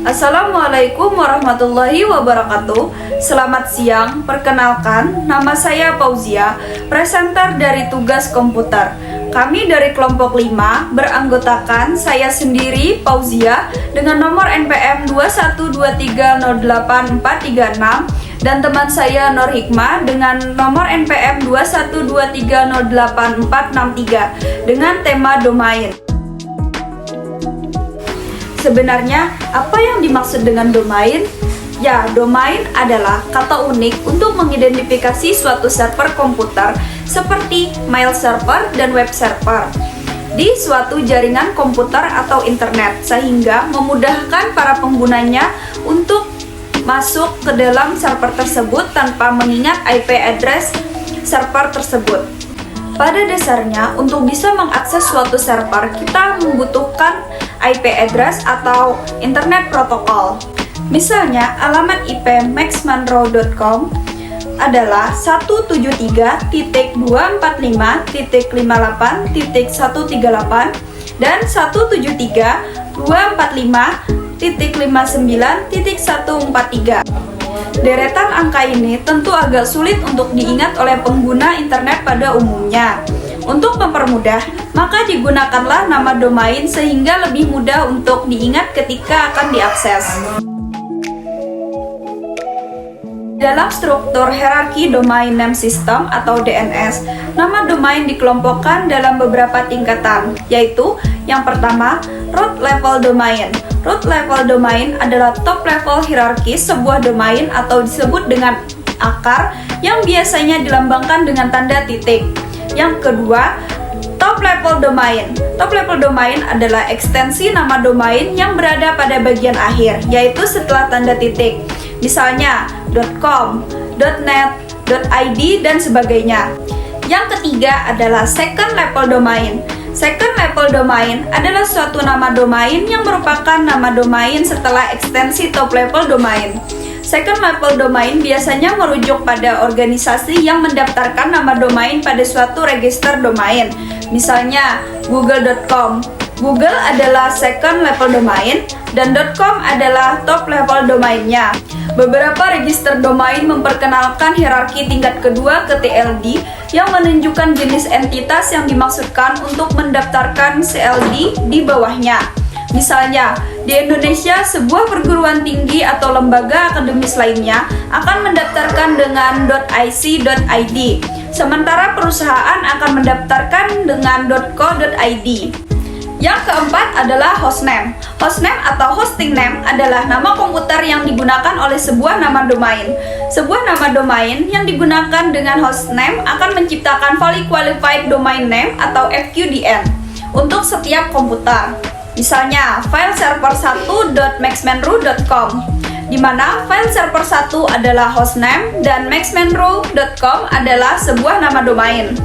Assalamualaikum warahmatullahi wabarakatuh. Selamat siang, perkenalkan nama saya Fauzia, presenter dari Tugas Komputer. Kami dari kelompok 5 beranggotakan saya sendiri Fauzia dengan nomor NPM 212308436 dan teman saya Nur Hikmah dengan nomor NPM 212308463 dengan tema domain. Sebenarnya, apa yang dimaksud dengan domain? Ya, domain adalah kata unik untuk mengidentifikasi suatu server komputer seperti mail server dan web server di suatu jaringan komputer atau internet, sehingga memudahkan para penggunanya untuk masuk ke dalam server tersebut tanpa mengingat IP address server tersebut. Pada dasarnya, untuk bisa mengakses suatu server, kita membutuhkan IP address atau Internet Protocol. Misalnya, alamat IP maxmanrow.com adalah 173.245.58.138 dan 173.245.59.143. Deretan angka ini tentu agak sulit untuk diingat oleh pengguna internet pada umumnya. Untuk mempermudah, maka digunakanlah nama domain sehingga lebih mudah untuk diingat ketika akan diakses. Dalam struktur hierarki Domain Name System atau DNS, nama domain dikelompokkan dalam beberapa tingkatan, yaitu yang pertama, root level domain. Root level domain adalah top level hierarki sebuah domain atau disebut dengan akar yang biasanya dilambangkan dengan tanda titik. Yang kedua, top level domain. Top level domain adalah ekstensi nama domain yang berada pada bagian akhir, yaitu setelah tanda titik. Misalnya .com, .net, .id, dan sebagainya. Yang ketiga adalah second level domain. Second level domain adalah suatu nama domain yang merupakan nama domain setelah ekstensi top level domain. Second level domain biasanya merujuk pada organisasi yang mendaftarkan nama domain pada suatu register domain. Misalnya google.com. Google adalah second level domain dan .com adalah top level domainnya. Beberapa register domain memperkenalkan hierarki tingkat kedua ke TLD yang menunjukkan jenis entitas yang dimaksudkan untuk mendaftarkan CLD di bawahnya. Misalnya, di Indonesia, sebuah perguruan tinggi atau lembaga akademis lainnya akan mendaftarkan dengan .ic.id, sementara perusahaan akan mendaftarkan dengan .co.id. Yang keempat adalah hostname. Hostname atau hosting name adalah nama komputer yang digunakan oleh sebuah nama domain. Sebuah nama domain yang digunakan dengan hostname akan menciptakan Fully Qualified Domain Name atau FQDN untuk setiap komputer. Misalnya, file server1.maxmanrow.com, di mana file server1 adalah hostname dan maxmanrow.com adalah sebuah nama domain.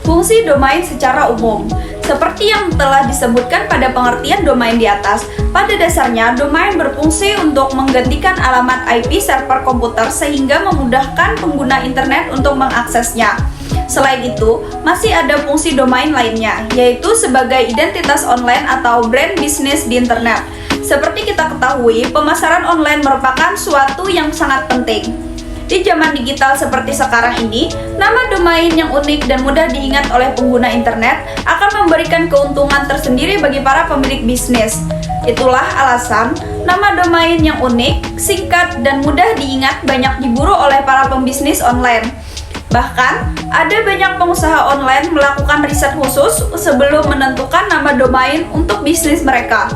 Fungsi domain secara umum. Seperti yang telah disebutkan pada pengertian domain di atas, pada dasarnya domain berfungsi untuk menggantikan alamat IP server komputer sehingga memudahkan pengguna internet untuk mengaksesnya. Selain itu, masih ada fungsi domain lainnya, yaitu sebagai identitas online atau brand bisnis di internet. Seperti kita ketahui, pemasaran online merupakan suatu yang sangat penting. Di zaman digital seperti sekarang ini, nama domain yang unik dan mudah diingat oleh pengguna internet akan memberikan keuntungan tersendiri bagi para pemilik bisnis. Itulah alasan nama domain yang unik, singkat, dan mudah diingat banyak diburu oleh para pembisnis online. Bahkan, ada banyak pengusaha online melakukan riset khusus sebelum menentukan nama domain untuk bisnis mereka.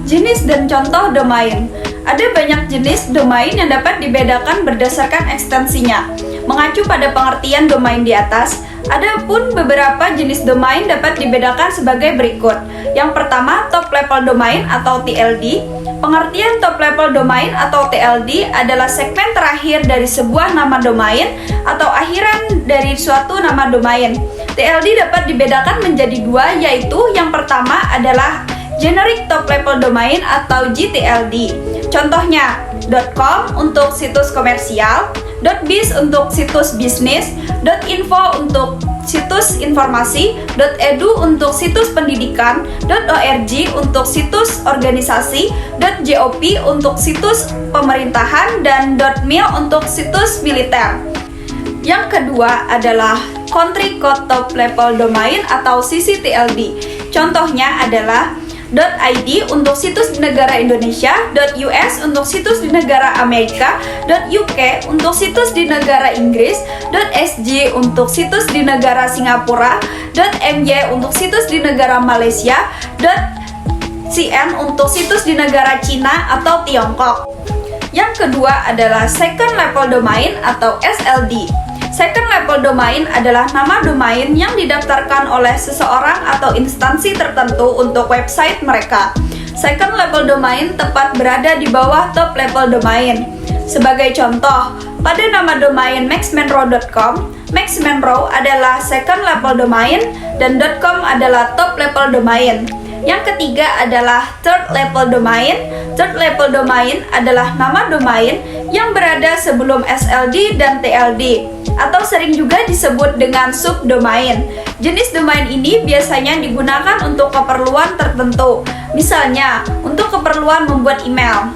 Jenis dan contoh domain. Ada banyak jenis domain yang dapat dibedakan berdasarkan ekstensinya. Mengacu pada pengertian domain di atas, ada pun beberapa jenis domain dapat dibedakan sebagai berikut. Yang pertama, top level domain atau TLD. Pengertian top level domain atau TLD adalah segmen terakhir dari sebuah nama domain atau akhiran dari suatu nama domain. TLD dapat dibedakan menjadi dua, yaitu yang pertama adalah Generic Top Level Domain atau GTLD. Contohnya, .com untuk situs komersial, .biz untuk situs bisnis, .info untuk situs informasi, .edu untuk situs pendidikan, .org untuk situs organisasi, .gop untuk situs pemerintahan, dan .mil untuk situs militer. Yang kedua adalah Country Code Top Level Domain atau CCTLD. Contohnya adalah .id untuk situs di negara Indonesia, .us untuk situs di negara Amerika, .uk untuk situs di negara Inggris, .sg untuk situs di negara Singapura, .my untuk situs di negara Malaysia, .cn untuk situs di negara Cina atau Tiongkok. Yang kedua adalah Second Level Domain atau SLD. Second level domain adalah nama domain yang didaftarkan oleh seseorang atau instansi tertentu untuk website mereka. Second level domain tepat berada di bawah top level domain. Sebagai contoh, pada nama domain maxmenro.com, maxmenro adalah second level domain dan .com adalah top level domain. Yang ketiga adalah third level domain. Third level domain adalah nama domain yang berada sebelum SLD dan TLD, atau sering juga disebut dengan subdomain. Jenis domain ini biasanya digunakan untuk keperluan tertentu, misalnya untuk keperluan membuat email.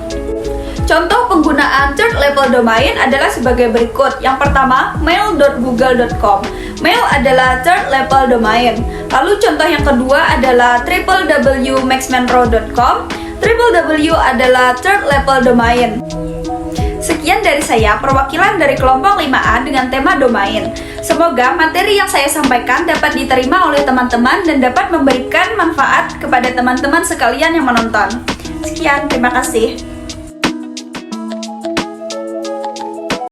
Contoh penggunaan third level domain adalah sebagai berikut. Yang pertama, mail.google.com. Mail adalah third level domain. Lalu contoh yang kedua adalah www.maxmenro.com. www adalah third level domain. Sekian dari saya, perwakilan dari kelompok 5A dengan tema domain. Semoga materi yang saya sampaikan dapat diterima oleh teman-teman dan dapat memberikan manfaat kepada teman-teman sekalian yang menonton. Sekian, terima kasih.